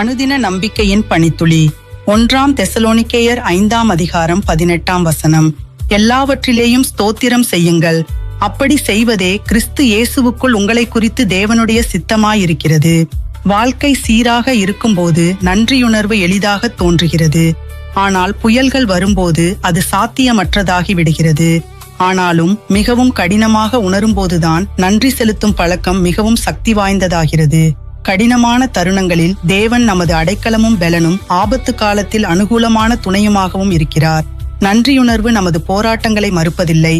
அனுதின நம்பிக்கையின் பனித்துளி. 1 தெசலோனிக்கேயர் 5:18. எல்லாவற்றிலேயும் ஸ்தோத்திரம் செய்யுங்கள், அப்படி செய்வதே கிறிஸ்து இயேசுவுக்குள் உங்களை குறித்து தேவனுடைய சித்தமாயிருக்கிறது. வாழ்க்கை சீராக இருக்கும்போது நன்றியுணர்வு எளிதாக தோன்றுகிறது. ஆனால் புயல்கள் வரும்போது அது சாத்தியமற்றதாகி விடுகிறது. ஆனாலும் மிகவும் கடினமாக உணரும்போதுதான் நன்றி செலுத்தும் பழக்கம் மிகவும் சக்தி வாய்ந்ததாகிறது. கடினமான தருணங்களில் தேவன் நமது அடைக்கலமும் பெலனும், ஆபத்து காலத்தில் அனுகூலமான துணையுமாகவும் இருக்கிறார். நன்றியுணர்வு நமது போராட்டங்களை மறுப்பதில்லை,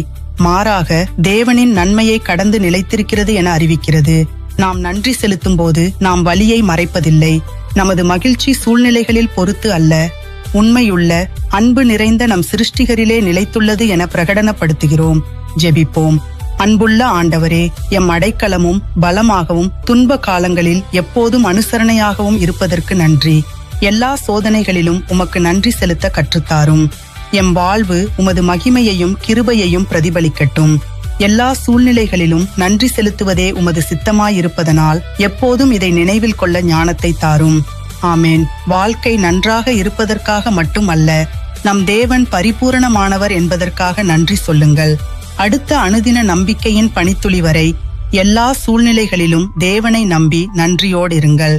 மாறாக தேவனின் நன்மையை கடந்து நிலைத்திருக்கிறது என அறிவிக்கிறது. நாம் நன்றி செலுத்தும் போது நாம் வலியை மறைப்பதில்லை. நமது மகிழ்ச்சி சூழ்நிலைகளில் பொறுத்து அல்ல, உண்மையுள்ள அன்பு நிறைந்த நம் சிருஷ்டிகரிலே நிலைத்துள்ளது என பிரகடனப்படுத்துகிறோம். ஜெபிப்போம். அன்புள்ள ஆண்டவரே, எம் அடைக்கலமும் பலமாகவும் துன்ப காலங்களில் எப்போதும் அனுசரணையாகவும் இருப்பதற்கு நன்றி. எல்லா சோதனைகளிலும் உமக்கு நன்றி செலுத்த கற்றுத்தாரும். எம் வாழ்வு உமது மகிமையையும் கிருபையையும் பிரதிபலிக்கட்டும். எல்லா சூழ்நிலைகளிலும் நன்றி செலுத்துவதே உமது சித்தமாயிருப்பதனால் எப்போதும் இதை நினைவில் கொள்ள ஞானத்தை தாரும். ஆமேன். வாழ்க்கை நன்றாக இருப்பதற்காக மட்டுமல்ல, நம் தேவன் பரிபூரணமானவர் என்பதற்காக நன்றி சொல்லுங்கள். அடுத்த அனுதின நம்பிக்கையின் பனித்துளி வரை எல்லா சூழ்நிலைகளிலும் தேவனை நம்பி நன்றியோடு இருங்கள்.